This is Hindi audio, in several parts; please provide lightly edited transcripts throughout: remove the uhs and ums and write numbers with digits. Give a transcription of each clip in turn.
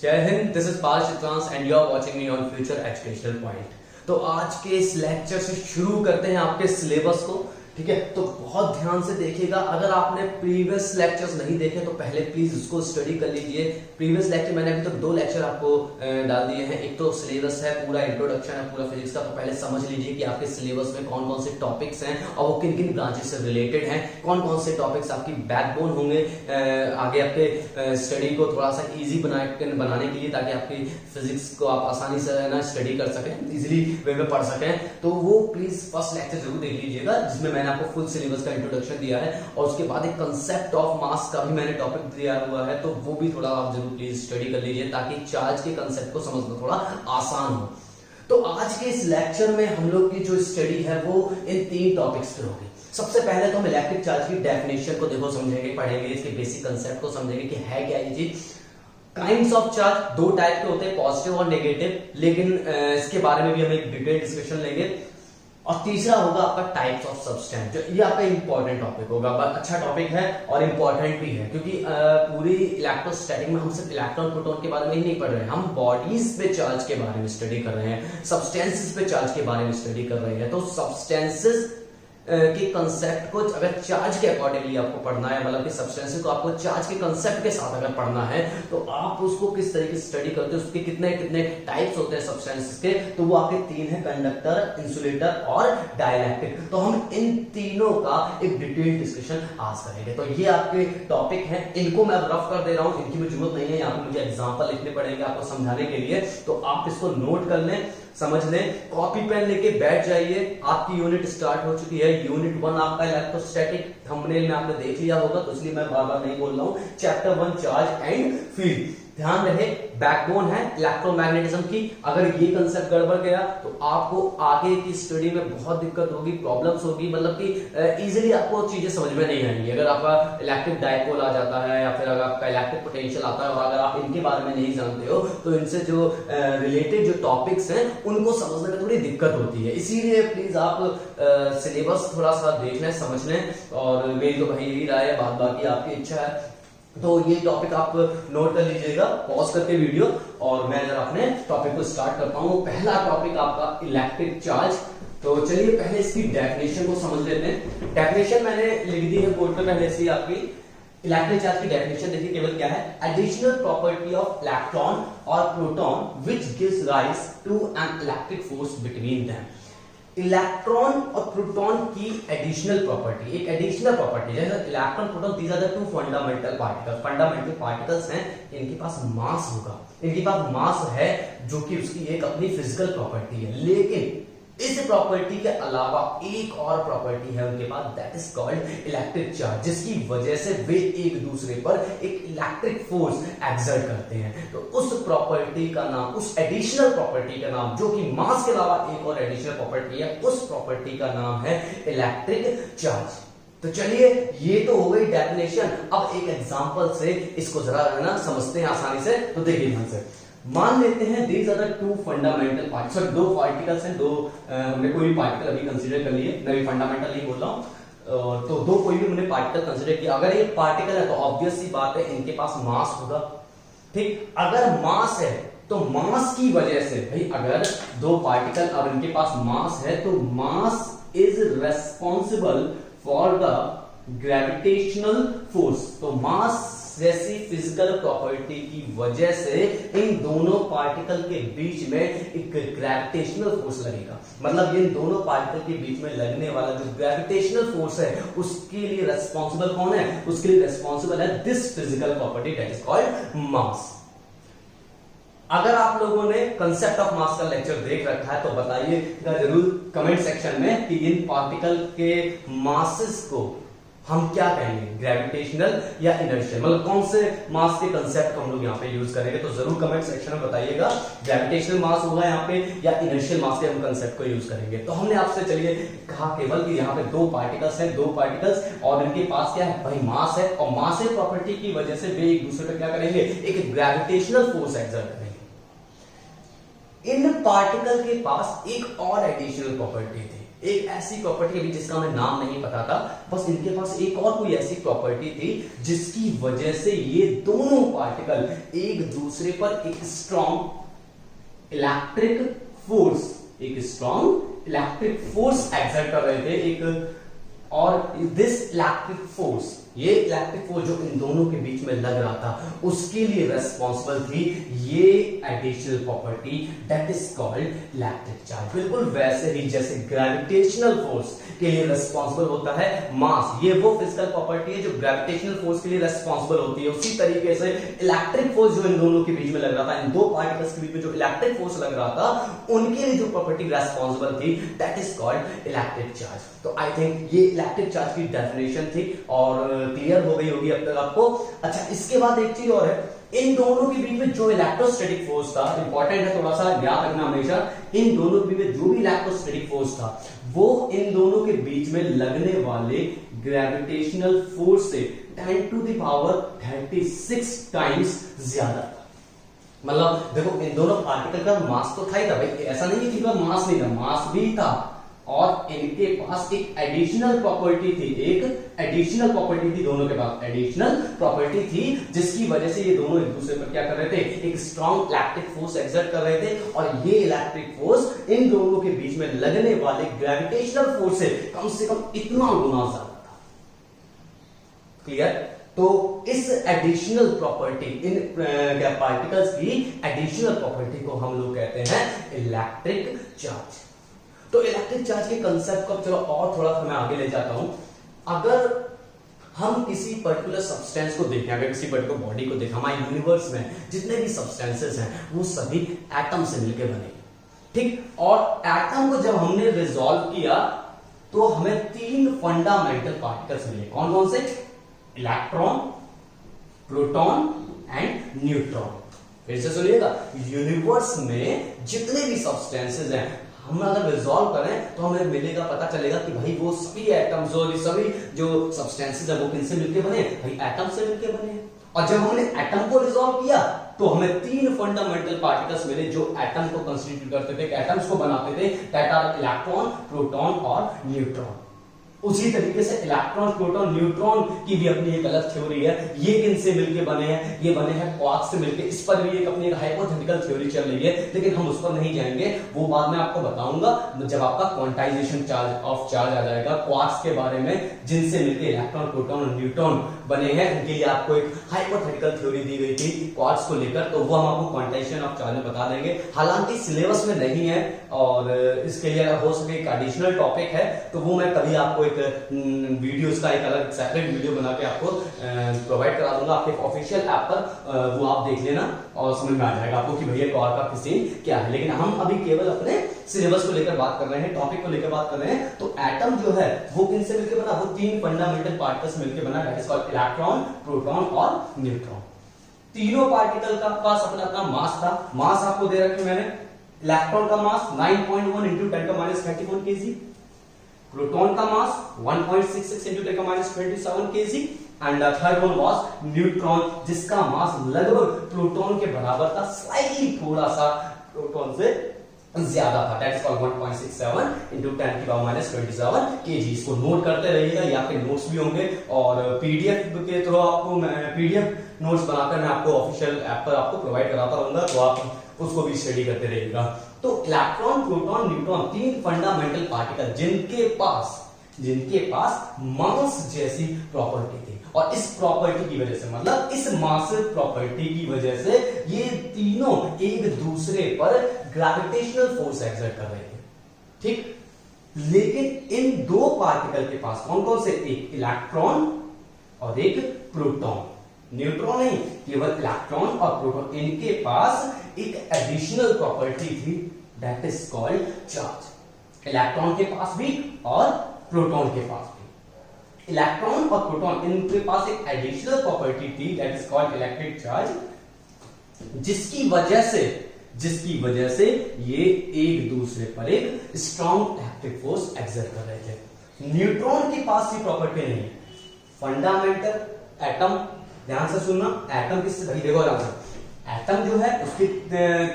जय Hind, this is Pal Chitransh and you are watching me on future educational point. तो आज के इस लेक्चर से शुरू करते हैं आपके सिलेबस को। ठीक है, तो बहुत ध्यान से देखिएगा। अगर आपने प्रीवियस लेक्चर्स नहीं देखे तो पहले प्लीज उसको स्टडी कर लीजिए। प्रीवियस लेक्चर मैंने अभी तक 2 लेक्चर आपको डाल दिए हैं। एक तो सिलेबस है, पूरा इंट्रोडक्शन है पूरा फिजिक्स का, तो पहले समझ लीजिए कि आपके सिलेबस में कौन कौन से टॉपिक्स हैं और वो किन किन ब्रांचेस से रिलेटेड हैं, कौन कौन से टॉपिक्स आपकी बैकबोन होंगे आगे आपके स्टडी को थोड़ा सा ईजी बनाने के लिए, ताकि आपकी फिजिक्स को आप आसानी से ना स्टडी कर सकें, इजिली वे में पढ़ सकें। तो वो प्लीज फर्स्ट लेक्चर जरूर देख लीजिएगा, जिसमें मैंने आपको फुल सिलेबस का इंट्रोडक्शन दिया है, और उसके बाद एक कंसेप्ट ऑफ मास का भी मैंने टॉपिक दिया हुआ है, तो वो भी थोड़ा आप जरूर प्लीज स्टडी कर लीजिए, ताकि चार्ज के कंसेप्ट को समझना थोड़ा आसान हो। तो आज के इस लेक्चर में हम लोग की जो स्टडी है वो इन 3 टॉपिक्स पे होगी। सबसे पहले तो हम इलेक्ट्रिक चार्ज की डेफिनेशन को देखो समझेंगे, पढ़ेंगे, इसके बेसिक कंसेप्ट को समझेंगे कि है क्या ये चीज। काइंड्स ऑफ चार्ज 2 टाइप के होते हैं, पॉजिटिव और नेगेटिव, लेकिन इसके बारे में भी हम एक डिटेल डिस्कशन लेंगे। और तीसरा होगा आपका टाइप्स ऑफ सब्सटेंस, जो ये आपका इंपॉर्टेंट टॉपिक होगा, बहुत अच्छा टॉपिक है और इंपॉर्टेंट भी है, क्योंकि पूरी इलेक्ट्रोस्टैटिक में हम सिर्फ इलेक्ट्रॉन प्रोटॉन के बारे में ही नहीं पढ़ रहे हैं, हम बॉडीज पे चार्ज के बारे में स्टडी कर रहे हैं, सब्सटेंसेस पे चार्ज के बारे में स्टडी कर रहे हैं। तो सब्सटेंसेस के कंसेप्ट को अगर चार्ज के अकॉर्डिंगली आपको पढ़ना है, मतलब कि सब्सटेंस को आपको चार्ज के कंसेप्ट के साथ अगर पढ़ना है, तो आप उसको किस तरीके से स्टडी करते हैं, उसके कितने कितने टाइप्स होते हैं सब्सटेंसेस के, तो वो आपके 3 हैं, कंडक्टर, इंसुलेटर और डाइलेक्ट्रिक। तो हम इन तीनों का एक डिटेल डिस्कशन आज करेंगे। तो ये आपके टॉपिक हैं, इनको मैं रफ कर दे रहा हूं, इनकी भी जरूरत नहीं है, यहाँ पे मुझे एग्जांपल लिखने पड़ेंगे आपको समझाने के लिए, तो आप इसको नोट कर लें, समझ लें, कॉपी पेन लेके बैठ जाइए। आपकी यूनिट स्टार्ट हो चुकी है, यूनिट 1 आपका इलेक्ट्रोस्टैटिक, थंबनेल में आपने देख लिया होगा, तो इसलिए मैं बार बार नहीं बोल रहा हूं। Chapter 1 charge and field. ध्यान रहे, बैकबोन है इलेक्ट्रोमैग्नेटिज्म की। अगर ये कंसेप्ट गड़बड़ गया तो आपको आगे की स्टडी में बहुत दिक्कत होगी, प्रॉब्लम्स होगी, मतलब कि इजीली आपको चीजें समझ में नहीं आएंगी। अगर आपका इलेक्ट्रिक डायपोल आ जाता है, या फिर अगर आपका इलेक्ट्रिक पोटेंशियल आता है, और अगर आप इनके बारे में नहीं जानते हो, तो इनसे जो रिलेटेड जो टॉपिक्स हैं उनको समझने में थोड़ी दिक्कत होती है। इसीलिए प्लीज आप सिलेबस थोड़ा सा देख लें, समझ लें, और मेरी तो भाई यही राय है, बाकी आपकी इच्छा है। तो ये टॉपिक आप नोट कर लीजिएगा, पॉज करके वीडियो, और मैं जरा अपने टॉपिक को स्टार्ट करता हूं। पहला टॉपिक आपका इलेक्ट्रिक चार्ज। तो चलिए पहले इसकी डेफिनेशन को समझ लेते हैं। डेफिनेशन मैंने लिख दी है बोर्ड पे पहले से आपकी। इलेक्ट्रिक चार्ज की डेफिनेशन देखिए केवल क्या है, एडिशनल प्रॉपर्टी ऑफ इलेक्ट्रॉन और proton which gives rise to an electric force between them. Electron और प्रोटॉन की एडिशनल प्रॉपर्टी, एक एडिशनल प्रॉपर्टी, जैसे electron proton, these are the 2 fundamental particles. Fundamental particles हैं, इनके पास मास होगा, इनके पास मास है, जो कि उसकी एक अपनी फिजिकल प्रॉपर्टी है। लेकिन इस प्रॉपर्टी के अलावा एक और प्रॉपर्टी है उनके पास, that is called electric charge, जिसकी वजह से वे एक दूसरे पर एक इलेक्ट्रिक फोर्स एक्सर्ट करते हैं। तो उस प्रॉपर्टी का नाम, उस एडिशनल प्रॉपर्टी का नाम, जो कि मास के अलावा एक और एडिशनल प्रॉपर्टी है, उस प्रॉपर्टी का नाम है इलेक्ट्रिक चार्ज। तो चलिए, ये तो हो गई डेफिनेशन। अब एक एग्जांपल से इसको जरा है ना समझते हैं आसानी से। तो देखिए ध्यान से, मान लेते हैं these are the 2 fundamental particles, 2 particles हैं, 2 हमने कोई भी पार्टिकल अभी कंसीडर कर लिए, मैं भी फंडामेंटल नहीं बोल रहा हूं, तो 2 कोई भी हमने पार्टिकल कंसीडर किया। अगर ये पार्टिकल है तो ऑब्वियस सी बात है इनके पास मास होगा। ठीक, अगर मास है तो मास की वजह से, भाई अगर 2 पार्टिकल और इनके पास मास है, तो mass is responsible for the gravitational force. तो मास जैसी फिजिकल प्रॉपर्टी की वजह से इन दोनों पार्टिकल के बीच में एक ग्रेविटेशनल फोर्स लगेगा। मतलब इन दोनों पार्टिकल के बीच में लगने वाला जो ग्रेविटेशनल फोर्स है, उसके लिए रेस्पॉन्सिबल कौन है? उसके लिए रेस्पॉन्सिबल है this physical property, that is called मास। अगर आप लोगों ने कंसेप्ट ऑफ मास का लेक्चर देख रखा है तो बताइएगा जरूर कमेंट सेक्शन में कि इन पार्टिकल के मासेस को हम क्या कहेंगे, ग्रेविटेशनल या इनर्शियल, मतलब कौन से मास के कंसेप्ट को हम लोग यहाँ पे यूज करेंगे। तो जरूर कमेंट सेक्शन में बताइएगा, ग्रेविटेशनल मास होगा यहाँ पे या इनर्शियल मास के हम कंसेप्ट को यूज करेंगे। तो हमने आपसे चलिए कहा केवल कि यहाँ पे 2 पार्टिकल्स हैं, 2 पार्टिकल्स, और इनके पास क्या है, भाई मास है, और मास प्रॉपर्टी की वजह से वे एक दूसरे पर क्या करेंगे, एक ग्रेविटेशनल फोर्स एक्सर्ट करेंगे। इन पार्टिकल के पास एक और एडिशनल प्रॉपर्टी थी, एक ऐसी प्रॉपर्टी अभी जिसका हमें नाम नहीं पता था, बस इनके पास एक और कोई ऐसी प्रॉपर्टी थी जिसकी वजह से ये दोनों पार्टिकल एक दूसरे पर एक स्ट्रॉन्ग इलेक्ट्रिक फोर्स एक्सर्ट कर रहे थे। और दिस इलेक्ट्रिक फोर्स, ये इलेक्ट्रिक फोर्स जो इन दोनों के बीच में लग रहा था, उसके लिए रेस्पॉन्सिबल थी ये additional property that is called electric charge. बिल्कुल वैसे ही जैसे ग्रेविटेशनल फोर्स के लिए रेस्पॉन्सिबल होता है मास, ये वो फिजिकल प्रॉपर्टी है जो ग्रेविटेशनल फोर्स के लिए रेस्पॉन्सिबल होती है, उसी तरीके से इलेक्ट्रिक फोर्स जो इन दोनों के बीच में लग रहा था, इन दो पार्टिकल्स के बीच में जो इलेक्ट्रिक फोर्स लग रहा था, उनके लिए जो प्रॉपर्टी रेस्पॉन्सिबल थी that is called electric charge. तो आई थिंक ये इलेक्ट्रिक चार्ज की डेफिनेशन थी और क्लियर हो गई होगी अब तक आपको। अच्छा, इसके बाद एक चीज और है, इन दोनों के बीच में जो इलेक्ट्रोस्टैटिक फोर्स था, इंपॉर्टेंट है थोड़ा सा याद रखना हमेशा, इन दोनों के बीच में जो भी इलेक्ट्रोस्टैटिक फोर्स था वो इन दोनों के बीच में लगने वाले ग्रेविटेशनल फोर्स से 10 to the power 36 टाइम्स ज्यादा था। मतलब देखो, इन दोनों पार्टिकल का मास तो था ही था भाई, ऐसा नहीं कि मास नहीं था, मास भी था, और इनके पास एक एडिशनल प्रॉपर्टी थी, दोनों के पास एडिशनल प्रॉपर्टी थी, जिसकी वजह से ये दोनों एक दूसरे पर क्या कर रहे थे, एक स्ट्रॉन्ग इलेक्ट्रिक फोर्स एक्सर्ट कर रहे थे, और ये इलेक्ट्रिक फोर्स इन दोनों के बीच में लगने वाले ग्रेविटेशनल फोर्स से कम इतना गुना ज्यादा था। क्लियर? तो इस एडिशनल प्रॉपर्टी, इन पार्टिकल्स की एडिशनल प्रॉपर्टी को हम लोग कहते हैं इलेक्ट्रिक चार्ज। तो इलेक्ट्रिक चार्ज के कंसेप्ट को चलो और थोड़ा सा मैं आगे ले जाता हूं। अगर हम किसी पर्टिकुलर सब्सटेंस को देखें, अगर किसी पर्टिकुलर बॉडी को देखें, हमारे यूनिवर्स में जितने भी सब्सटेंसेस हैं वो सभी एटम से मिलकर बने, ठीक? और एटम को जब हमने रिजॉल्व किया तो हमें 3 फंडामेंटल पार्टिकल्स मिले। कौन कौन से? Electron, proton and neutron. फिर से सुनिएगा, यूनिवर्स में जितने भी सब्सटेंसेस हैं हम अगर रिजॉल्व करें तो हमें मिलेगा, पता चलेगा कि भाई वो सभी एटम्स और सभी जो सब्सटेंसेस है वो किनसे मिलके बने? भाई एटम से मिलके बने। और जब हमने एटम को रिजॉल्व किया तो हमें 3 फंडामेंटल पार्टिकल्स मिले जो एटम को कंस्टिट्यूट करते थे, एटम्स को बनाते थे, दैट आर इलेक्ट्रॉन, प्रोटॉन और न्यूट्रॉन। उसी तरीके से इलेक्ट्रॉन, प्रोटॉन, न्यूट्रॉन की भी अपनी एक अलग थ्योरी है। ये किनसे मिलके बने हैं? ये बने हैं क्वार्क्स से मिलके। इस पर भी एक अपनी एक हाइपोथेटिकल थ्योरी चल रही है, लेकिन हम उस पर नहीं जाएंगे, वो बाद में आपको बताऊंगा जब आपका क्वांटाइजेशन चार्ज आ जाएगा। क्वार्क्स के बारे में जिनसे मिलके इलेक्ट्रॉन, प्रोटॉन और न्यूट्रॉन बने हैं, उनके लिए आपको एक हाइपोथेटिकल थ्योरी दी गई थी क्वार्क्स को लेकर, तो वो हम आपको क्वांटाइजेशन ऑफ चार्ज में बता देंगे। हालांकि सिलेबस में नहीं है और इसके लिए अगर हो सके एक एडिशनल टॉपिक है तो वो मैं कभी आपको एक वीडियोस का एक अलग सेपरेट वीडियो बना के आपको प्रोवाइड करा दूंगा आपके ऑफिशियल ऐप पर, वो आप देख लेना और समझ में आ जाएगा आपको कि भैया क्वार्क का किसी क्या है। लेकिन हम अभी केवल अपने सिलेबस को लेकर बात कर रहे हैं, टॉपिक को लेकर बात कर रहे हैं। तो एटम जो है वो किनसे मिलकर बना? वो 3 फंडामेंटल पार्टिकल्स मिलकर बना, that is called electron, proton और न्यूट्रॉन। तीनों पार्टिकल का पास अपना अपना मास था। मास आपको दे रखे मैंने, इलेक्ट्रॉन का मास 9.1 into 10⁻34 kg, प्रोटॉन का मास 1.66 into 10⁻27 kg, and third one was neutron जिसका मास लगभग प्रोटॉन के बराबर था, स्लाइटली थोड़ा सा प्रोटॉन से ज्यादा था, that is called 1.67 into 10⁻27 kg। इसको नोट करते रहिएगा, या फिर नोट्स भी होंगे और पीडीएफ के थ्रू आपको पीडीएफ नोट्स बनाकर मैं आपको ऑफिशियल ऐप पर आपको प्रोवाइड कराता रहूंगा, तो आप उसको भी स्टडी करते रहिएगा। तो electron, proton, neutron 3 fundamental particle जिनके पास मास जैसी प्रॉपर्टी थी, और इस प्रॉपर्टी की वजह से, मतलब इस मास प्रॉपर्टी की वजह से ये तीनों एक दूसरे पर ग्रेविटेशनल फोर्स एक्सर्ट कर रहे थे, ठीक? लेकिन इन 2 पार्टिकल के पास कौन कौन से? एक इलेक्ट्रॉन और एक प्रोटॉन। न्यूट्रॉन नहीं, केवल इलेक्ट्रॉन और प्रोटॉन, इनके पास एक एडिशनल प्रॉपर्टी थी, that is called charge. Electron के पास भी और प्रोटॉन के पास भी। इलेक्ट्रॉन और प्रोटॉन इनके पास एक एडिशनल प्रॉपर्टी थी, that is called electric charge, जिसकी वजह से ये एक दूसरे पर एक स्ट्रॉन्ग इलेक्ट्रिक फोर्स एक्सर्ट कर रहे थे। न्यूट्रॉन के पास ये प्रॉपर्टी नहीं है। फंडामेंटल एटम, ध्यान से सुनना, एटम किससे, देखो ध्यान से, एटम जो है उसके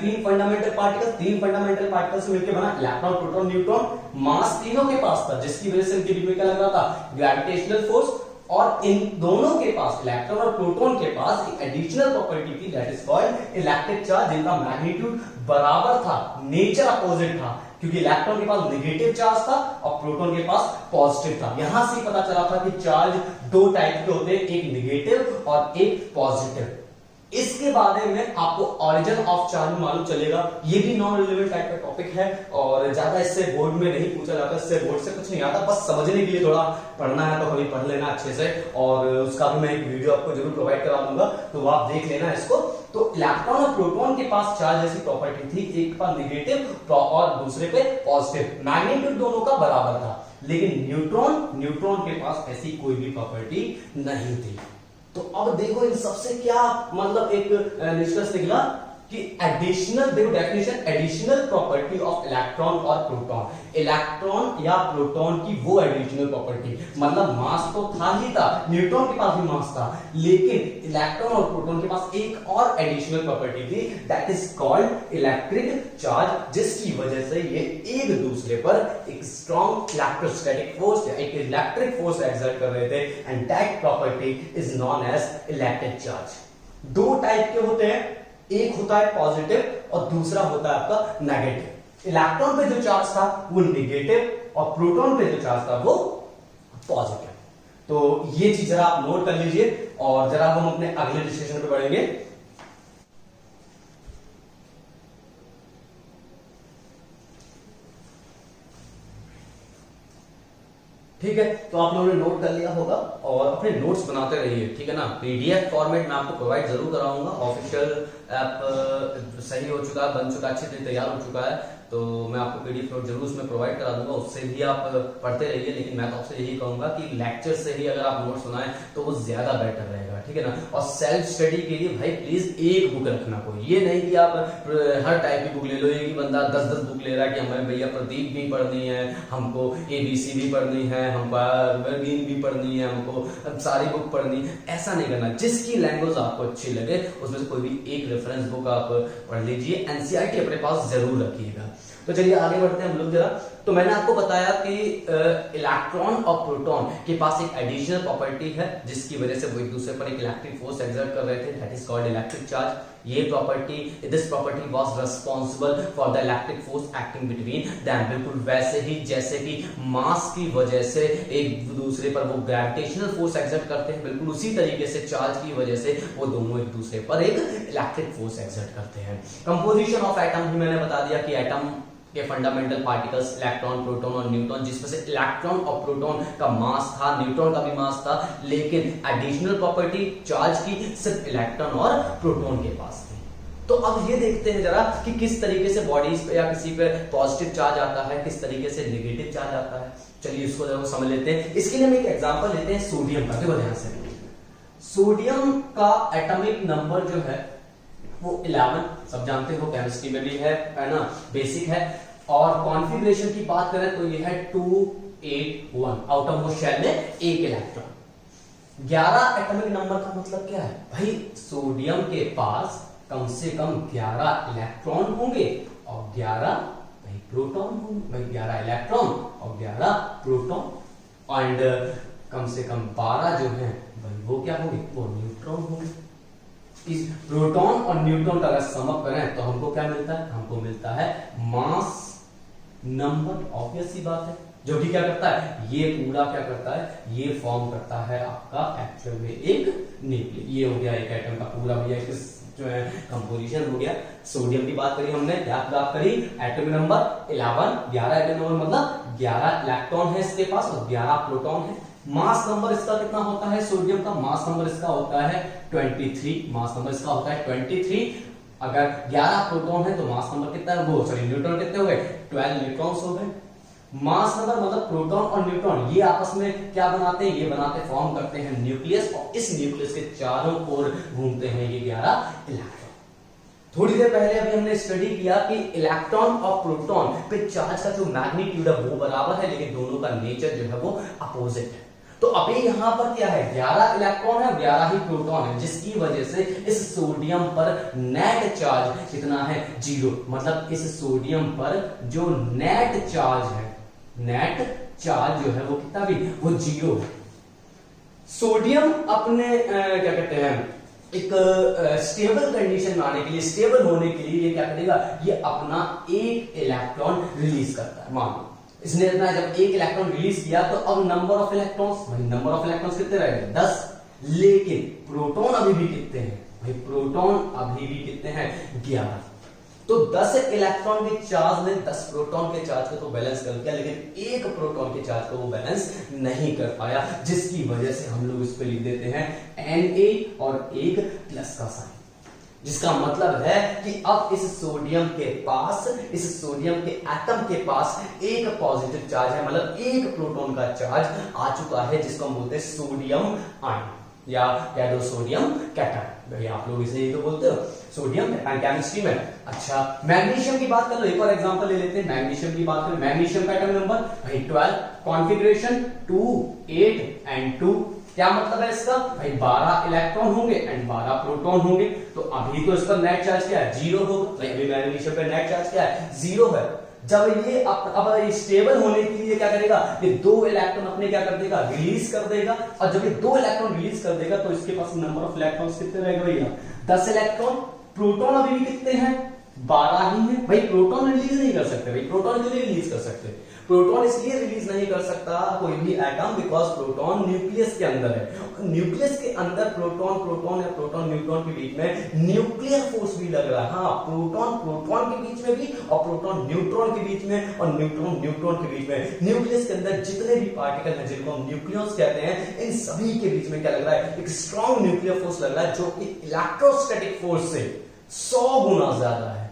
तीन फंडामेंटल पार्टिकल से मिलकर बना, इलेक्ट्रॉन, प्रोटॉन, न्यूट्रॉन। मास तीनों के पास था, जिसकी वजह से उनके बीच में क्या लग रहा था, ग्रेविटेशनल फोर्स। और इन दोनों के पास, इलेक्ट्रॉन और प्रोटॉन के पास, एक एडिशनल प्रॉपर्टी थी, that is called electric charge, जिनका मैग्नीट्यूड बराबर था, नेचर अपोजिट था, क्योंकि इलेक्ट्रॉन के पास नेगेटिव चार्ज था और प्रोटॉन के पास पॉजिटिव था। यहां से पता चला था कि चार्ज दो टाइप के होते हैं, एक नेगेटिव और एक पॉजिटिव। इसके बारे में आपको ऑरिजिन ऑफ चार्ज मालूम चलेगा। ये भी नॉन रिलेवेंट टाइप का टॉपिक है और ज्यादा इससे बोर्ड में नहीं पूछा जाता, इससे बोर्ड से कुछ नहीं आता, बस समझने के लिए थोड़ा पढ़ना है तो कभी पढ़ लेना अच्छे से, और उसका भी मैं एक वीडियो आपको जरूर प्रोवाइड करा दूंगा, तो वो आप देख लेना इसको। तो इलेक्ट्रॉन और प्रोटॉन के पास चार्ज जैसी प्रॉपर्टी थी, एक के पास नेगेटिव और दूसरे पे पॉजिटिव, मैग्नीट्यूड दोनों का बराबर था। लेकिन न्यूट्रॉन के पास ऐसी कोई भी प्रॉपर्टी नहीं थी। तो अब देखो इन सबसे क्या मतलब एक निष्कर्ष निकला कि एडिशनल, देखो definition, additional property of electron और प्रोटॉन। इलेक्ट्रॉन या प्रोटॉन की वो एडिशनल प्रॉपर्टी, मतलब मास तो था ही था, न्यूट्रॉन के पास भी मास था, लेकिन इलेक्ट्रॉन और प्रोटॉन के पास एक और एडिशनल प्रॉपर्टी थी, that is called electric charge, जिसकी वजह से ये एक दूसरे पर एक स्ट्रॉन्ग इलेक्ट्रोस्टैटिक फोर्स या एक इलेक्ट्रिक फोर्स एक्सर्ट कर रहे थे, and that property is known as electric charge. दो टाइप के होते हैं, एक होता है पॉजिटिव और दूसरा होता है आपका नेगेटिव। इलेक्ट्रॉन पे जो चार्ज था वो नेगेटिव और प्रोटॉन पे जो चार्ज था वो पॉजिटिव। तो ये चीज जरा आप नोट कर लीजिए और जरा हम अपने अगले डिस्कशन पे बढ़ेंगे। ठीक है, तो आप लोगों ने नोट कर लिया होगा और अपने नोट्स बनाते रहिए, ठीक है ना। पीडीएफ फॉर्मेट में आपको प्रोवाइड जरूर कराऊंगा। ऑफिशियल ऐप सही हो चुका है, बन चुका है, अच्छी तरह तैयार हो चुका है, तो मैं आपको पीडीएफ नोट जरूर उसमें प्रोवाइड करा दूंगा, उससे भी आप पढ़ते रहिए। लेकिन मैं तो आपसे यही कहूंगा कि लेक्चर से ही अगर आप नोट्स बनाएं तो वो ज्यादा बेटर रहेगा, ठीक है ना। और सेल्फ स्टडी के लिए भाई प्लीज एक बुक रखना कोई, ये नहीं कि आप हर टाइप की बुक ले लो। एक ही बंदा 10-10 बुक ले रहा है कि हमें भैया प्रदीप भी पढ़नी है, हमको ABC भी पढ़नी है, हमको भी पढ़नी है, हमको सारी बुक पढ़नी है, ऐसा नहीं करना। जिसकी लैंग्वेज आपको अच्छी लगे उसमें से कोई भी एक रेफरेंस बुक आप पढ़ लीजिए। एनसीईआरटी अपने पास जरूर रखिएगा। तो चलिए आगे बढ़ते हैं हम लोग जरा। तो मैंने आपको बताया कि इलेक्ट्रॉन और प्रोटॉन के पास एक एडिशनल प्रॉपर्टी है, जिसकी वजह से वो एक दूसरे पर एक इलेक्ट्रिक फोर्स एक्सर्ट कर रहे थे, that is called electric charge. ये property, this property was responsible for the electric force acting between them. बिल्कुल वैसे ही जैसे कि मास की वजह से एक दूसरे पर वो ग्रेविटेशनल फोर्स एक्सर्ट करते हैं, बिल्कुल उसी तरीके से चार्ज की वजह से वो दोनों एक दूसरे पर एक इलेक्ट्रिक फोर्स एक्सर्ट करते हैं। कंपोजिशन ऑफ एटम भी मैंने बता दिया कि एटम के फंडामेंटल पार्टिकल्स इलेक्ट्रॉन, प्रोटॉन और न्यूट्रॉन, जिसमें से इलेक्ट्रॉन और प्रोटॉन का मास था, न्यूट्रॉन का भी मास था, लेकिन एडिशनल प्रॉपर्टी चार्ज की सिर्फ इलेक्ट्रॉन और प्रोटॉन के पास थी। तो अब ये देखते हैं जरा कि किस तरीके से बॉडीज पे या किसी पे पॉजिटिव चार्ज आता है, किस तरीके से नेगेटिव चार्ज आता है। चलिए इसको जरा समझ लेते हैं। इसके लिए हम एक एग्जांपल लेते हैं सोडियम का। देखो ध्यान से, सोडियम का एटॉमिक नंबर जो है वो 11, सब जानते हो, केमिस्ट्री में भी है ना, बेसिक है। और कॉन्फ़िगरेशन की बात करें तो ये है 281, आउट ऑफ वो शेल में एक इलेक्ट्रॉन। 11 एटॉमिक नंबर का मतलब क्या है भाई, सोडियम के पास कम से कम 11 इलेक्ट्रॉन होंगे और 11 भाई प्रोटॉन होंगे, भाई 11 इलेक्ट्रॉन और 11 प्रोटॉन, एंड कम से कम 12 जो है भाई वो क्या होंगे, वो न्यूट्रॉन होंगे। इस प्रोटॉन और न्यूट्रॉन का अगर समअप करें तो हमको क्या मिलता है, हमको मिलता है मास नंबर। ऑब्वियस सी बात है, जो कि क्या करता है, ये पूरा क्या करता है, ये फॉर्म करता है आपका एक्चुअल में एक न्यूक्लियस। ये हो गया एक एटम का पूरा भैया जो है कंपोजिशन हो गया। सोडियम की बात करी हमने, क्या बात करी, एटॉमिक नंबर 11, 11 एटॉमिक नंबर मतलब 11 इलेक्ट्रॉन है इसके पास और 11 प्रोटॉन है। मास नंबर इसका कितना होता है, सोडियम का मास नंबर इसका होता है 23, मास नंबर इसका होता है 23। अगर 11 प्रोटॉन है तो मास नंबर कितना है, वो सॉरी न्यूट्रॉन कितने हो गए, 12 न्यूट्रॉन्स हो गए। मास नंबर मतलब प्रोटॉन और न्यूट्रॉन ये आपस में क्या बनाते हैं, ये बनाते फॉर्म करते हैं न्यूक्लियस, और इस न्यूक्लियस के चारों ओर घूमते हैं ये 11 इलेक्ट्रॉन। थोड़ी देर पहले अभी हमने स्टडी किया कि इलेक्ट्रॉन और प्रोटॉन पे चार्ज का जो मैग्नीट्यूड है वो बराबर है, लेकिन दोनों का नेचर जो है वो अपोजिट है। तो अभी यहां पर क्या है, 11 इलेक्ट्रॉन है, 11 ही प्रोटॉन है, जिसकी वजह से इस सोडियम पर नेट चार्ज कितना है, 0। मतलब इस सोडियम पर जो नेट चार्ज है, नेट चार्ज जो है वो कितना भी, वो 0 है। सोडियम अपने क्या कहते हैं, एक स्टेबल कंडीशन में आने के लिए, स्टेबल होने के लिए ये क्या करेगा, ये अपना एक इलेक्ट्रॉन रिलीज करता है। मान लो इसने इतना जब एक इलेक्ट्रॉन रिलीज किया, तो अब नंबर ऑफ इलेक्ट्रॉन्स, भाई नंबर ऑफ इलेक्ट्रॉन्स कितने रह गए, 10। लेकिन प्रोटॉन अभी भी कितने हैं भाई, प्रोटॉन अभी भी कितने हैं, 11। तो 10 इलेक्ट्रॉन के चार्ज ने 10 प्रोटॉन के चार्ज को तो बैलेंस कर दिया, लेकिन एक प्रोटॉन के चार्ज को वो बैलेंस नहीं कर पाया, जिसकी वजह से हम लोग इस पे लिख देते हैं Na और एक प्लस का साइन, जिसका मतलब है कि अब इस सोडियम के पास, इस सोडियम के एटम के पास एक पॉजिटिव चार्ज है, मतलब एक प्रोटॉन का चार्ज आ चुका है, जिसको हम बोलते हैं सोडियम आयन या कह दो सोडियम कैटायन। भाई आप लोग इसे तो बोलते हो सोडियम कैटायन केमिस्ट्री में। अच्छा मैग्नीशियम की बात कर लो, एक और एग्जांपल ले लेते हैं। मैग्नीशियम की बात करें, मैग्नीशियम का एटॉमिक नंबर भाई 12, कॉन्फ़िगरेशन 2, 8 एंड 2। क्या मतलब है इसका भाई, 12 इलेक्ट्रॉन होंगे एंड 12 प्रोटॉन होंगे। तो अभी तो इसका नेट चार्ज क्या है, 0 होगा। भाई अभी मैग्नीशियम का नेट चार्ज क्या है, 0 है। जब ये अब स्टेबल होने के लिए क्या करेगा, ये 2 इलेक्ट्रॉन अपने क्या कर देगा, रिलीज कर देगा। और जब ये 2 इलेक्ट्रॉन रिलीज कर देगा, तो इसके पास नंबर ऑफ इलेक्ट्रॉन्स कितने रहेगा भैया, 10 इलेक्ट्रॉन। प्रोटॉन अभी भी कितने हैं, 12 ही है। भाई प्रोटॉन रिलीज नहीं कर सकते, भाई प्रोटॉन क्यों नहीं रिलीज कर सकते, प्रोटॉन इसलिए रिलीज नहीं कर सकता कोई भी एटम, बिकॉज प्रोटॉन न्यूक्लियस के अंदर है। न्यूक्लियस के अंदर प्रोटॉन प्रोटॉन या प्रोटॉन न्यूट्रॉन के बीच में न्यूक्लियर फोर्स भी लग रहा है। हाँ, प्रोटॉन प्रोटॉन के बीच में भी और प्रोटॉन न्यूट्रॉन के बीच में और न्यूट्रॉन न्यूट्रॉन के बीच में, न्यूक्लियस के अंदर जितने भी पार्टिकल हैं जिनको हम न्यूक्लियस कहते हैं, इन सभी के बीच में क्या लग रहा है, एक स्ट्रॉन्ग न्यूक्लियर फोर्स लग रहा है, जो कि इलेक्ट्रोस्टैटिक फोर्स से 100 गुना ज्यादा है।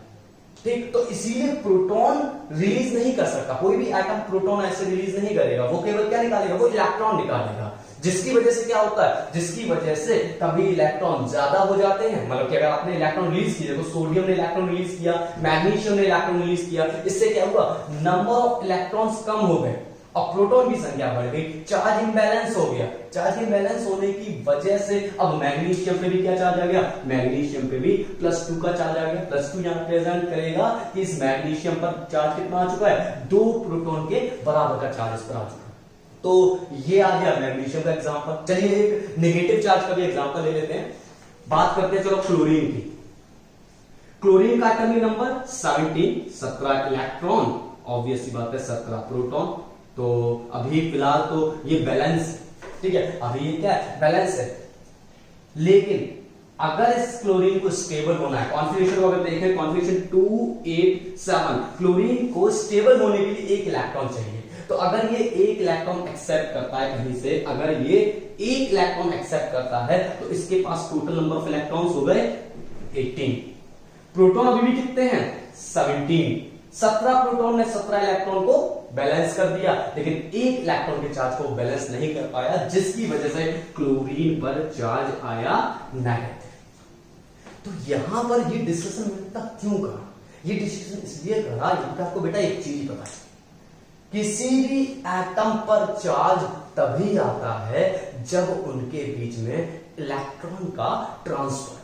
ठीक, तो इसीलिए प्रोटॉन रिलीज नहीं कर सकता, कोई भी एटम प्रोटॉन ऐसे रिलीज नहीं करेगा, वो केवल क्या निकालेगा, वो इलेक्ट्रॉन निकालेगा। जिसकी वजह से क्या होता है, जिसकी वजह से कभी इलेक्ट्रॉन ज्यादा हो जाते हैं, मतलब कि अगर आपने इलेक्ट्रॉन रिलीज किया, देखो सोडियम ने इलेक्ट्रॉन रिलीज किया, मैग्नीशियम ने इलेक्ट्रॉन रिलीज किया, इससे क्या हुआ, नंबर ऑफ इलेक्ट्रॉन्स कम हो गए और प्रोटॉन की संख्या बढ़ गई, चार्ज इंबैलेंस हो गया। चार्ज इंबैलेंस होने की वजह से अब मैग्नीशियम पे भी क्या चार्ज आ गया, मैग्नीशियम पे भी +2 का चार्ज आ गया। +2 यहां प्रेजेंट करेगा कि इस मैग्नीशियम पर चार्ज कितना आ चुका है, 2 प्रोटॉन के बराबर का चार्ज इस पर आ चुका है। तो ये आ गया मैग्नीशियम का एग्जांपल। चलिए एक नेगेटिव चार्ज का भी एग्जांपल ले लेते हैं। बात करते हैं चलो क्लोरीन की। क्लोरीन का एटॉमिक नंबर 17 इलेक्ट्रॉन, ऑब्वियस सी बात है 17 प्रोटॉन। तो अभी फिलहाल तो ये बैलेंस, ठीक है, अभी ये क्या है, बैलेंस है। लेकिन अगर इस क्लोरीन को स्टेबल होना है, कॉन्फ़िगरेशन को अगर देखें, कॉन्फ़िगरेशन 2, 8, 7, क्लोरीन को स्टेबल होने के लिए 1 इलेक्ट्रॉन चाहिए। तो अगर ये 1 इलेक्ट्रॉन एक्सेप्ट करता है कहीं से, अगर ये 1 इलेक्ट्रॉन एक्सेप्ट करता है, तो इसके पास टोटल नंबर ऑफ इलेक्ट्रॉन्स हो गए 18। प्रोटॉन अभी भी कितने हैं, 17। 17 प्रोटॉन ने 17 इलेक्ट्रॉन को बैलेंस कर दिया, लेकिन 1 इलेक्ट्रॉन के चार्ज को बैलेंस नहीं कर पाया, जिसकी वजह से क्लोरीन पर चार्ज आया नेगेटिव। तो यहां पर ये डिस्कशन मैंने क्यों करा, ये डिस्कशन इसलिए करा, यहां पे आपको बेटा एक चीज पता है, किसी भी एटम पर चार्ज तभी आता है जब उनके बीच में इलेक्ट्रॉन का ट्रांसफर।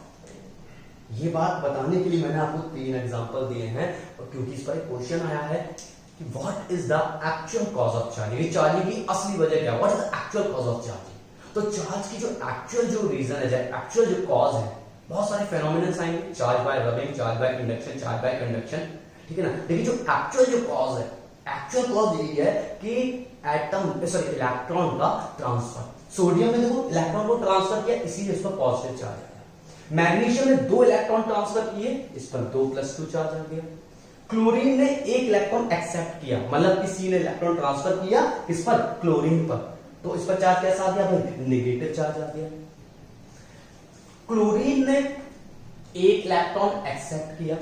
ये बात बताने के लिए मैंने आपको 3 एग्जांपल दिए हैं, और क्योंकि इस पर एक क्वेश्चन आया है कि what is the actual cause of charging, charging की असली वजह क्या है, what is the actual cause of charging. तो चार्ज की जो एक्चुअल जो रीजन है, एक्चुअल जो कॉज है, बहुत सारे फेनोमेनन आएंगे, charge by rubbing, charge by induction, charge by conduction, ठीक है ना। लेकिन जो एक्चुअल जो कॉज है, एक्चुअल कॉज यही है कि इलेक्ट्रॉन का ट्रांसफर। सोडियम में देखो इलेक्ट्रॉन को ट्रांसफर किया, इसीलिए इस पर पॉजिटिव चार्ज आया। मैग्नीशियम ने 2 इलेक्ट्रॉन ट्रांसफर किए, इस पर 2+2 चार्ज आ गया। क्लोरीन ने 1 इलेक्ट्रॉन एक्सेप्ट किया, मतलब किसी ने इलेक्ट्रॉन ट्रांसफर किया किस पर, क्लोरीन पर, तो इस पर चार्ज कैसा आ गया भाई, नेगेटिव चार्ज आ गया। क्लोरीन ने 1 इलेक्ट्रॉन एक्सेप्ट किया,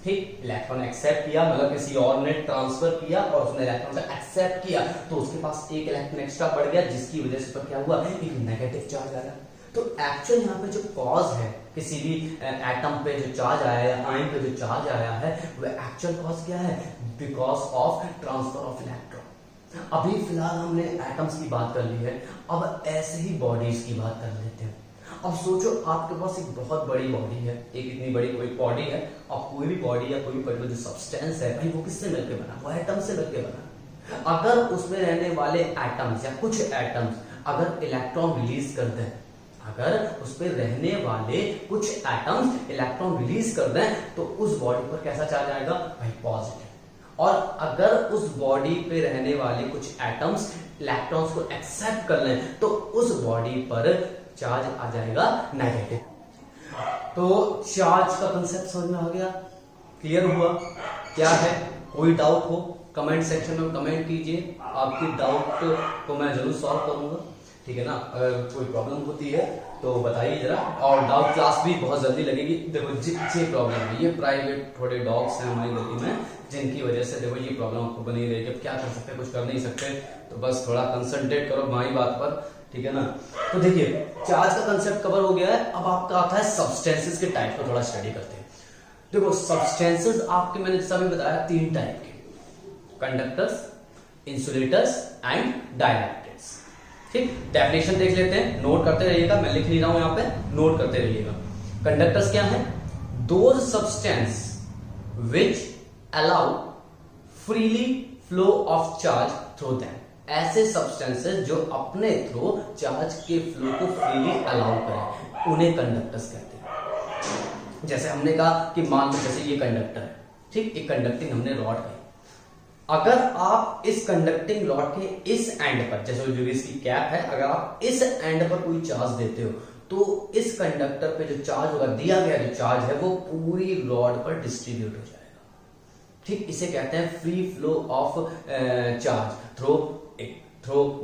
ठीक, इलेक्ट्रॉन एक्सेप्ट किया, मतलब किसी और ने ट्रांसफर किया और उसने इलेक्ट्रॉन को एक्सेप्ट किया, तो उसके पास 1 इलेक्ट्रॉन एक्स्ट्रा बढ़ गया, जिसकी वजह से पर क्या हुआ, एक नेगेटिव चार्ज आया। तो एक्चुअल यहाँ पे जो कॉज है, किसी भी एटम पे जो चार्ज आया है, आयन पे जो चार्ज आया है, वो एक्चुअल कॉज क्या है, because of transfer of electron. अभी फिलहाल हमने एटम्स की बात कर ली है, अब ऐसे ही बॉडीज की बात कर लेते हैं। अब सोचो आपके पास एक बहुत बड़ी बॉडी है, एक इतनी बड़ी कोई बॉडी है, अब कोई भी बॉडी या कोई भी पर्टिकुलर जो सब्सटेंस है भाई वो किससे मिलकर बना, वो एटम से मिलकर बना। अगर उसमें रहने वाले एटम्स या कुछ एटम्स अगर इलेक्ट्रॉन रिलीज कर दें, अगर उस पर रहने वाले कुछ एटम्स इलेक्ट्रॉन रिलीज कर दें तो उस बॉडी पर कैसा चार्ज आएगा भाई, पॉजिटिव। और अगर उस बॉडी पे रहने वाले कुछ एटम्स इलेक्ट्रॉन्स को एक्सेप्ट कर लें तो उस बॉडी पर चार्ज आ जाएगा नेगेटिव। तो चार्ज का कंसेप्ट समझ में आ गया, क्लियर हुआ क्या है? कोई डाउट हो कमेंट सेक्शन में कमेंट कीजिए, आपकी डाउट को मैं जरूर सॉल्व करूंगा, ठीक है ना। अगर कोई प्रॉब्लम होती है तो बताइए जरा, और डाउट क्लास भी बहुत जल्दी लगेगी। देखो ये प्रॉब्लम है, ये प्राइवेट थोड़े डॉग्स हैं हमारी गली में जिनकी वजह से देखो ये प्रॉब्लम आपको बनी रहेगी। अब क्या कर सकते हैं, कुछ कर नहीं सकते, तो बस थोड़ा कंसंट्रेट करो हमारी बात पर, ठीक है ना। तो देखिए चार्ज का कंसेप्ट कवर हो गया है, अब आपका आता है सब्सटेंसेस के टाइप को थोड़ा स्टडी करते हैं। देखो सब्सटेंसेस आपके मैंने जैसा भी बताया 3 टाइप के, कंडक्टर्स, इंसुलेटर्स एंड डाइलेक्ट्रिक्स। ठीक, डेफिनेशन देख लेते हैं, नोट करते रहिएगा, मैं लिख नहीं रहा हूं यहां पे, नोट करते रहिएगा। कंडक्टर्स क्या है? Those substance which allow freely flow of charge through them. ऐसे सब्सटेंसेस जो अपने थ्रू चार्ज के फ्लो को फ्रीली अलाउ करें उन्हें कंडक्टर्स कहते हैं। जैसे हमने कहा कि मान लो जैसे ये कंडक्टर है, ठीक, एक कंडक्टिंग हमने रॉड है, अगर आप इस कंडक्टिंग रॉड के इस एंड पर, जैसे जो इसकी कैप है, अगर आप इस एंड पर कोई चार्ज देते हो तो इस कंडक्टर पे जो चार्ज होगा, दिया गया जो चार्ज है वो पूरी रॉड पर डिस्ट्रीब्यूट हो जाएगा। ठीक, इसे कहते हैं free flow of charge through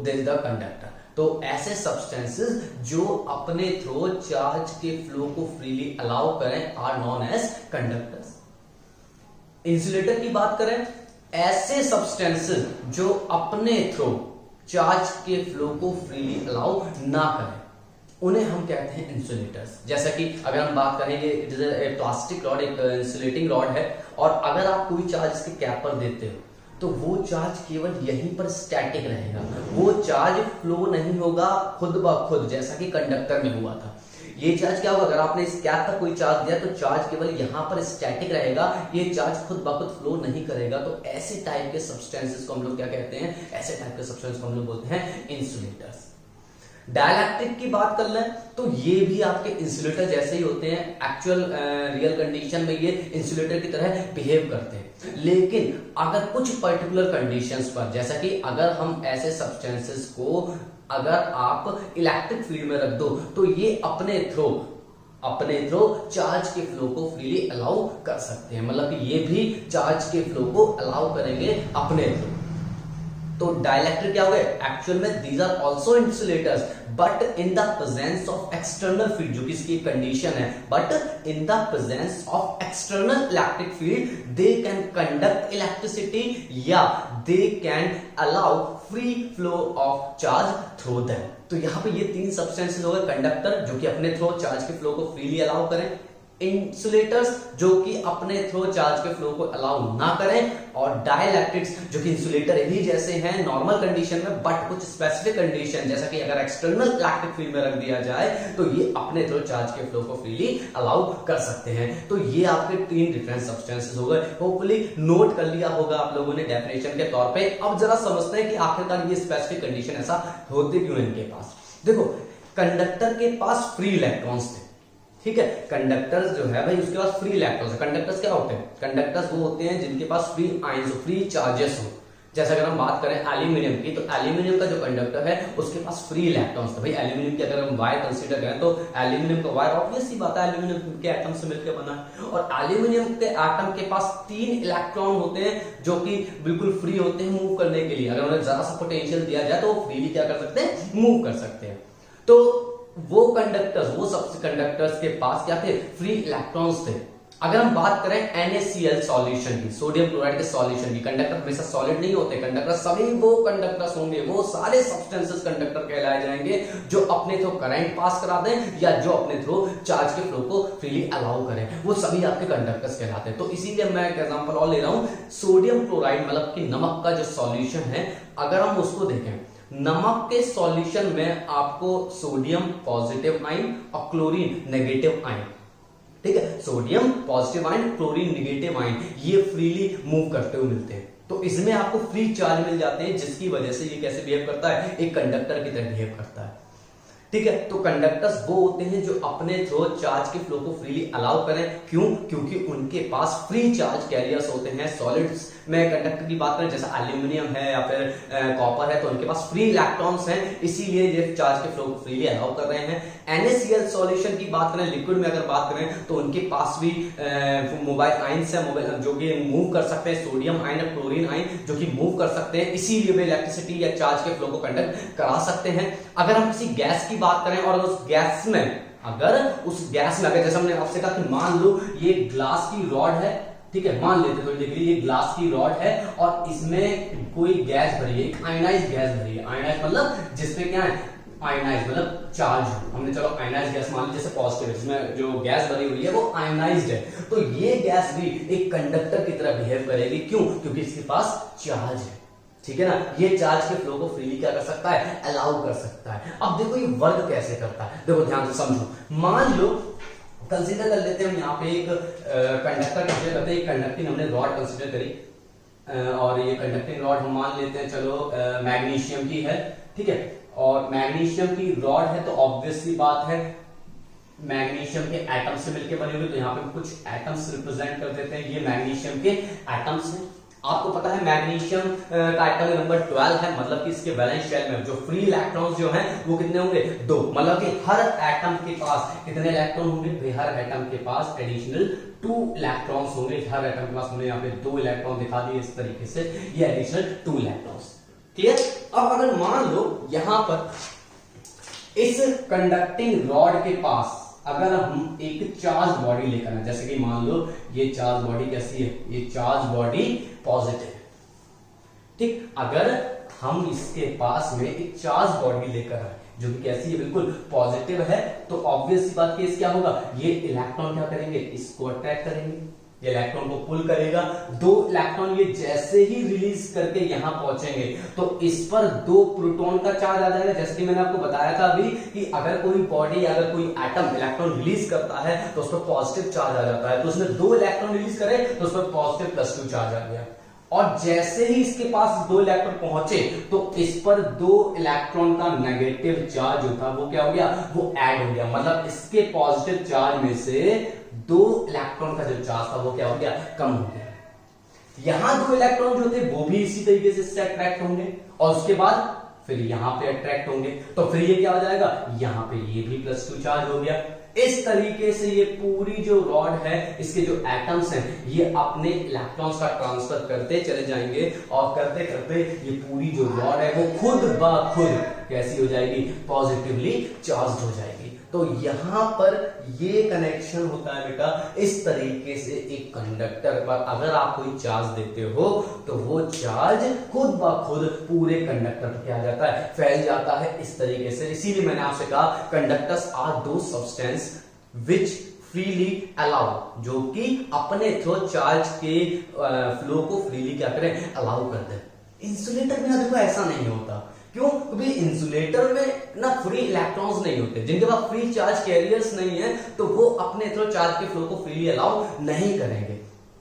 this the conductor. तो ऐसे सब्सटेंसेस जो अपने थ्रू चार्ज के फ्लो को फ्रीली अलाउ करें are known as conductors. Insulator की बात करें, ऐसे सब्सटेंसेस जो अपने थ्रू चार्ज के फ्लो को फ्रीली अलाउ ना करें उन्हें हम कहते हैं इंसुलेटर्स। जैसा कि अगर हम बात करेंगे प्लास्टिक रॉड एक इंसुलेटिंग रॉड है, और अगर आप कोई चार्ज इसके कैप पर देते हो तो वो चार्ज केवल यहीं पर स्टैटिक रहेगा, वो चार्ज फ्लो नहीं होगा खुद ब खुद, जैसा कि कंडक्टर में हुआ था। ये चार्ज क्या होगा, अगर आपने इस कैप पर कोई चार्ज दिया तो चार्ज केवल यहां पर स्टैटिक रहेगा, ये चार्ज खुद ब खुद फ्लो नहीं करेगा। तो ऐसे टाइप के सब्सटेंसेस को हम लोग क्या कहते हैं, ऐसे टाइप के सब्सटेंस को हम लोग बोलते हैं इंसुलेटर्स। डाइलेक्ट्रिक की बात कर लें तो ये भी आपके इंसुलेटर जैसे ही होते हैं, एक्चुअल रियल कंडीशन में ये इंसुलेटर की तरह बिहेव करते हैं। लेकिन अगर कुछ पर्टिकुलर कंडीशंस पर, जैसा कि अगर हम ऐसे सब्सटेंसेस को अगर आप इलेक्ट्रिक फील्ड में रख दो तो ये अपने थ्रू चार्ज के फ्लो को फ्रीली अलाउ कर सकते हैं, मतलब कि ये भी चार्ज के फ्लो को अलाउ करेंगे अपने थ्रू। तो डाइलेक्ट्रिक क्या हो गए, एक्चुअल में these are also insulators but in the presence of external field, जो कि इसकी कंडीशन है, but in the presence of external electric field they can conduct electricity या they can allow free flow of charge through them. तो यहां पे ये 3 सब्सटेंसेस हो गए, कंडक्टर जो कि अपने थ्रू चार्ज के फ्लो को फ्रीली अलाउ करें, इंसुलेटर्स जो कि अपने थ्रू चार्ज के फ्लो को अलाउ ना करें, और डाइलेक्ट्रिक्स जो कि इंसुलेटर ही जैसे हैं नॉर्मल कंडीशन में, बट कुछ स्पेसिफिक कंडीशन जैसा कि अगर एक्सटर्नल इलेक्ट्रिक फील्ड में रख दिया जाए तो ये अपने थ्रू चार्ज के फ्लो को फ्रीली अलाउ कर सकते हैं। तो ये आपके 3 डिफरेंट सब्सटेंसेस हो गए, होपफुली नोट कर लिया होगा आप लोगों ने डेफिनेशन के तौर पे। अब जरा समझते हैं कि आखिरकार ये स्पेसिफिक कंडीशन ऐसा होते क्यों इनके पास। देखो कंडक्टर के पास फ्री इलेक्ट्रॉन्स थे, ठीक है, कंडक्टर्स जो है भाई उसके पास फ्री इलेक्ट्रॉन्स है। कंडक्टर्स क्या होते हैं, कंडक्टर्स वो होते हैं जिनके पास फ्री आयंस हो, फ्री चार्जेस हो। जैसे अगर हम बात करें एल्यूमिनियम की, तो एल्यूमिनियम का जो कंडक्टर है उसके पास फ्री इलेक्ट्रॉन्स थे। भाई एल्यूमिनियम की अगर हम वायर कंसीडर करें तो एल्यूमिनियम का वायर ऑब्वियस सी बात है एल्यूमिनियम के एटम से मिलकर बना है, और एल्यूमिनियम के एटम के पास 3 इलेक्ट्रॉन होते हैं जो कि बिल्कुल फ्री होते हैं मूव करने के लिए। अगर उन्हें जरा सा पोटेंशियल दिया जाए तो वो फ्रीली क्या कर सकते हैं, मूव कर सकते हैं। तो वो कंडक्टर्स, वो सब कंडक्टर्स के पास क्या थे, फ्री इलेक्ट्रॉन्स थे। अगर हम बात करें NaCl सॉल्यूशन की, सोडियम क्लोराइड के सॉल्यूशन की, कंडक्टर हमेशा सॉलिड नहीं होते, कंडक्टर सभी वो कंडक्टर्स होंगे, वो सारे सब्सटेंसेस कंडक्टर कहलाए जाएंगे जो अपने थ्रू करंट पास करा दें या जो अपने थ्रू चार्ज के फ्लो को फ्रीली अलाउ करें, वो सभी आपके कंडक्टर्स कहलाते हैं। तो इसीलिए मैं एक एग्जांपल और ले रहा हूं, सोडियम क्लोराइड मतलब कि नमक का जो सॉल्यूशन है, अगर हम उसको देखें, नमक के सॉल्यूशन में आपको सोडियम पॉजिटिव आयन और क्लोरीन नेगेटिव आयन, ठीक है, sodium positive ion, chlorine negative ion, ये फ्रीली मूव करते हुए मिलते हैं। तो इसमें आपको फ्री चार्ज मिल जाते हैं, जिसकी वजह से ये कैसे बिहेव करता है, एक कंडक्टर की तरह बिहेव करता है, ठीक है। तो कंडक्टर्स वो होते हैं जो अपने थ्रू चार्ज के फ्लो को फ्रीली अलाउ करें। क्यों? क्योंकि उनके पास फ्री चार्ज कैरियर्स होते हैं। सॉलिड्स में कंडक्टर की बात करें, जैसे एल्यूमिनियम है या फिर कॉपर है, तो उनके पास फ्री इलेक्ट्रॉन्स हैं, इसीलिए ये चार्ज के फ्लो को फ्रीली अलाउ कर रहे हैं। NaCl सॉल्यूशन की बात करें, लिक्विड में अगर बात करें, तो उनके पास भी मोबाइल आयंस है, मोबाइल जो कि मूव कर सकते हैं, सोडियम आयन और क्लोरीन आयन जो कि मूव कर सकते हैं, इसीलिए वे इलेक्ट्रिसिटी या चार्ज के फ्लो को कंडक्ट करा सकते हैं। अगर हम किसी गैस की बात करें और उस गैस में अगर जैसे हमने आपसे कहा कि मान लो ये ग्लास की रॉड है, ठीक है, मान लेते तो देखिए ये ग्लास की रॉड है और इसमें कोई गैस भरी है, आयनाइज गैस भरी है। आयनाइज मतलब जिसमें क्या है, आयनाइज मतलब चार्ज, हमने चलो आयनाइज गैस मान ली, जैसे पॉजिटिव, जिसमें जो गैस भरी हुई है वो आयनाइज्ड है, तो ये गैस भी एक कंडक्टर की तरह बिहेव करेगी। क्यों? क्योंकि इसके पास चार्ज है, ठीक है ना, ये चार्ज के फ्लो को फ्रीली क्या कर सकता है, अलाउ कर सकता है। अब देखो ये वर्क कैसे करता है, देखो ध्यान से समझो। मान लो कंसीडर कर लेते हैं हम यहाँ पे एक कंडक्टर कंसीडर करते हैं, एक कंडक्टिंग हमने रॉड कंसीडर करी और ये कंडक्टिंग रॉड हम मान लेते हैं चलो मैग्नीशियम की है, ठीक है, और मैग्नीशियम की रॉड है तो ऑब्वियस सी बात है मैग्नीशियम के एटम से मिलकर बनी हुई, तो यहाँ पे कुछ एटम्स रिप्रेजेंट कर देते हैं, ये मैग्नीशियम के एटम्स हैं। आपको पता है मैग्नीशियम का एटम नंबर 12 है, मतलब कि इसके वैलेंस शेल में जो फ्री इलेक्ट्रॉन्स जो हैं वो कितने होंगे, 2, मतलब कि हर एटम के पास कितने इलेक्ट्रॉन होंगे भाई, हर एटम के पास एडिशनल 2 इलेक्ट्रॉन्स होंगे। हर एटम के पास हमने यहाँ पे 2 इलेक्ट्रॉन दिखा दिए इस तरीके से, ये एडिशनल 2 इलेक्ट्रॉन्स, क्लियर। अब अगर मान लो यहां पर इस कंडक्टिंग रॉड के पास अगर हम एक चार्ज बॉडी लेकर आए, जैसे कि मान लो ये चार्ज बॉडी कैसी है, ये चार्ज बॉडी पॉजिटिव है, ठीक, अगर हम इसके पास में एक चार्ज बॉडी लेकर आए जो कि कैसी है, बिल्कुल पॉजिटिव है, तो ऑब्वियस सी बात केस क्या होगा, ये इलेक्ट्रॉन क्या करेंगे, इसको अट्रैक्ट करेंगे, ये इलेक्ट्रॉन को पुल करेगा। 2 इलेक्ट्रॉन ये जैसे ही रिलीज करके यहां पहुंचेंगे तो इस पर 2 प्रोटॉन का चार्ज आ जाएगा। जैसे कि मैंने आपको बताया था अभी कि अगर कोई बॉडी अगर कोई एटम इलेक्ट्रॉन रिलीज करता है तो उस पर पॉजिटिव चार्ज आ जाता है, तो उसने 2 इलेक्ट्रॉन रिलीज करे तो उस पर पॉजिटिव +2 चार्ज आ गया, और जैसे ही इसके पास 2 इलेक्ट्रॉन पहुंचे तो इस पर 2 इलेक्ट्रॉन का नेगेटिव चार्ज होता वो क्या हो गया, वो ऐड हो गया, मतलब इसके पॉजिटिव चार्ज में से 2 इलेक्ट्रॉन का जो चार्ज था वो क्या हो गया, कम हो गया। यहां 2 इलेक्ट्रॉन जो थे वो भी इसी तरीके से इससे अट्रैक्ट होंगे और उसके बाद फिर यहां पे अट्रैक्ट होंगे, तो फिर ये क्या हो जाएगा, यहां पे ये भी +2 चार्ज हो गया। इस तरीके से ये पूरी जो रॉड है, इसके जो एटम्स हैं, ये अपने इलेक्ट्रॉन्स का ट्रांसफर करते चले जाएंगे और करते करते ये पूरी जो रॉड है वो खुद ब खुद कैसी हो जाएगी, पॉजिटिवली चार्ज हो जाएगी। तो यहां पर ये कनेक्शन होता है बेटा, इस तरीके से एक कंडक्टर पर अगर आप कोई चार्ज देते हो तो वो चार्ज खुद ब खुद पूरे कंडक्टर पर क्या जाता है, फैल जाता है इस तरीके से। इसीलिए मैंने आपसे कहा कंडक्टर्स आर दो सब्सटेंस विच फ्रीली अलाउ, जो कि अपने थ्रू चार्ज के फ्लो को फ्रीली क्या करें, अलाउ कर दे। इंसुलेटर में देखो ऐसा नहीं होता, क्यों? क्योंकि इंसुलेटर में ना फ्री इलेक्ट्रॉन्स नहीं होते, जिनके पास फ्री चार्ज कैरियर्स नहीं है तो वो अपने थ्रू चार्ज के फ्लो को फ्रीली अलाउ नहीं करेंगे।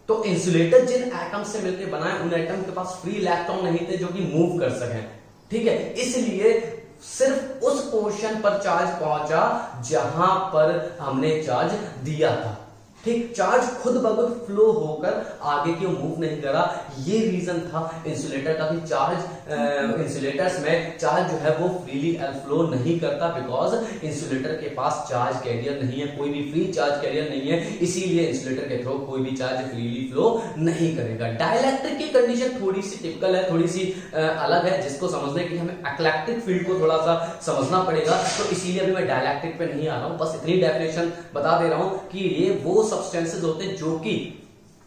तो इंसुलेटर जिन एटम से मिलकर बनाए उन एटम के पास फ्री इलेक्ट्रॉन नहीं थे जो कि मूव कर सकें, ठीक है, इसलिए सिर्फ उस पोर्शन पर चार्ज पहुंचा जहां पर हमने चार्ज दिया था, ठीक, चार्ज खुद ब खुद फ्लो होकर आगे क्यों मूव नहीं करा। ये रीजन था इंसुलेटर का कि चार्ज इंसुलेटर्स में चार्ज जो है वो फ्रीली फ्लो नहीं करता, बिकॉज इंसुलेटर के पास चार्ज कैरियर नहीं है, कोई भी फ्री चार्ज कैरियर नहीं है, इसीलिए इंसुलेटर के थ्रू कोई भी चार्ज फ्रीली फ्लो नहीं करेगा। डाइलेक्ट्रिक की कंडीशन थोड़ी सी टिपिकल है, थोड़ी सी अलग है, जिसको समझने के लिए हमें इलेक्ट्रिक फील्ड को थोड़ा सा समझना पड़ेगा, तो इसीलिए अभी मैं डाइलेक्ट्रिक पे नहीं आ रहा हूं, बस इतनी डेफिनेशन बता दे रहा हूं कि ये वो सब्सटेंसेस होते हैं जो कि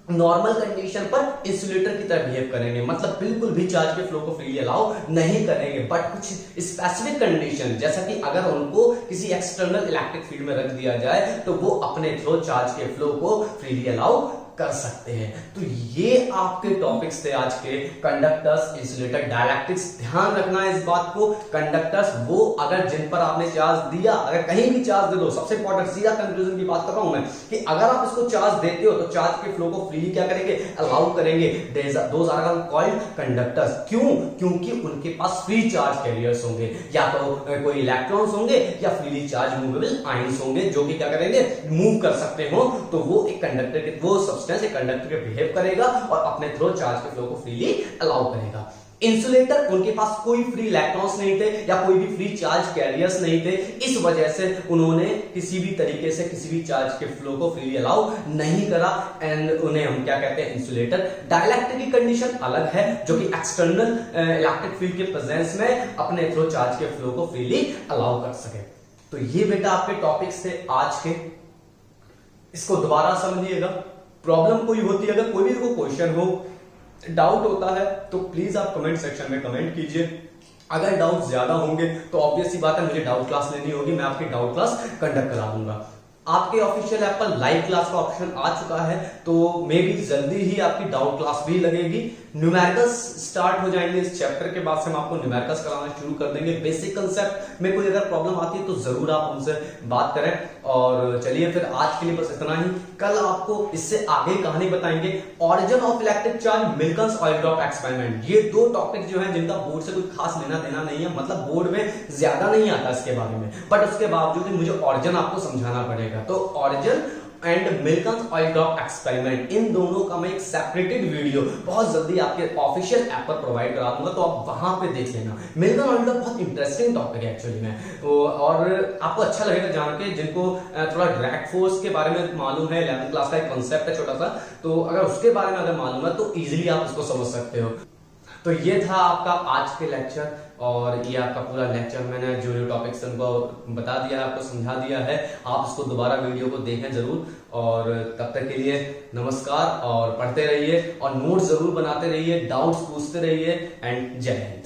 नॉर्मल कंडीशन पर इंसुलेटर की तरह बिहेव करेंगे, मतलब बिल्कुल भी चार्ज के फ्लो को फ्रीली अलाउ नहीं करेंगे। बट कुछ स्पेसिफिक कंडीशन, जैसा कि अगर उनको किसी एक्सटर्नल इलेक्ट्रिक फील्ड में रख दिया जाए तो वो अपने थ्रू चार्ज के फ्लो को फ्रीली अलाउ कर सकते हैं। तो ये आपके टॉपिक्स थे आज के, कंडक्टर्स, इंसुलेटर, डाइलेक्ट्रिक्स। ध्यान रखना है इस बात को, कंडक्टर्स वो अगर जिन पर आपने चार्ज दिया, अगर कहीं भी चार्ज दे दो, सबसे इंपॉर्टेंट सीधा कंक्लूजन की बात कर रहा हूं मैं कि अगर आप इसको चार्ज देते हो तो चार्ज के फ्लो को फ्रीली क्या करेंगे, अलाउ करेंगे। Those are called conductors. क्यों? क्योंकि उनके पास फ्री चार्ज कैरियर्स होंगे, या तो कोई इलेक्ट्रॉन्स होंगे या फ्रीली चार्ज मूवेबल आयंस होंगे जो कि क्या करेंगे, मूव कर सकते हो। तो वो एक कंडक्टर के, वो एक कंडक्टर के बिहेव करेगा और अपने थ्रू चार्ज के फ्लो को फ्रीली अलाउ करेगा। इंसुलेटर, उनके पास कोई फ्री इलेक्ट्रॉन्स नहीं थे या कोई भी फ्री चार्ज कैरियर्स नहीं थे, इस वजह से उन्होंने किसी भी तरीके से किसी भी चार्ज के फ्लो को फ्रीली अलाउ नहीं करा, एंड उन्हें हम क्या कहते हैं, इंसुलेटर। डाइलेक्ट्रिक की कंडीशन अलग है, जो कि एक्सटर्नल इलेक्ट्रिक फील्ड के प्रेजेंस में अपने थ्रू चार्ज के फ्लो को फ्रीली अलाउ कर सके। तो ये बेटा आपके टॉपिक्स थे आज के, इसको दोबारा समझिएगा। प्रॉब्लम कोई होती है, अगर कोई भी क्वेश्चन हो, डाउट होता है तो प्लीज आप कमेंट सेक्शन में कमेंट कीजिए। अगर डाउट ज्यादा होंगे तो ऑब्वियस सी बात है, मुझे डाउट क्लास लेनी होगी, मैं आपकी डाउट क्लास कंडक्ट करा दूंगा। आपके ऑफिशियल ऐप पर लाइव क्लास का ऑप्शन आ चुका है, तो मे बी जल्दी ही आपकी डाउट क्लास भी लगेगी। न्यूमेरिकल्स स्टार्ट हो जाएंगे इस चैप्टर के बाद से, हम आपको न्यूमेरिकल्स कराना शुरू कर देंगे। बेसिक कंसेप्ट में कोई अगर प्रॉब्लम आती है तो जरूर आप हमसे बात करें। और चलिए फिर आज के लिए बस इतना ही। कल आपको इससे आगे कहानी बताएंगे, origin of electric charge, Millikan's oil drop experiment. ये दो टॉपिक जो है जिनका बोर्ड से कोई खास लेना देना नहीं है, मतलब बोर्ड में ज्यादा नहीं आता इसके बारे में, बट उसके बावजूद मुझे ऑरिजिन आपको समझाना पड़ेगा। तो origin and Millikan's oil drop experiment, इन दोनों का मैं एक सेपरेटेड वीडियो बहुत जल्दी आपके ऑफिशियल ऐप पर प्रोवाइड करा दूंगा, तो आप वहां पे देख लेना। मिल्कन ऑयल ड्रॉप बहुत इंटरेस्टिंग टॉपिक है एक्चुअली में, और आपको अच्छा लगेगा जान के। जिनको थोड़ा ड्रैग फोर्स के बारे में मालूम है, 11th क्लास का एक कॉन्सेप्ट है छोटा सा, तो अगर उसके बारे में अगर मालूम है तो इजिली आप उसको समझ सकते हो। तो ये था आपका आज के लेक्चर, और ये आपका पूरा लेक्चर मैंने जो जो टॉपिक्स उनको बता दिया है, आपको समझा दिया है। आप इसको दोबारा वीडियो को देखें जरूर, और तब तक के लिए नमस्कार। और पढ़ते रहिए और नोट्स जरूर बनाते रहिए, डाउट्स पूछते रहिए, एंड जय हिंद।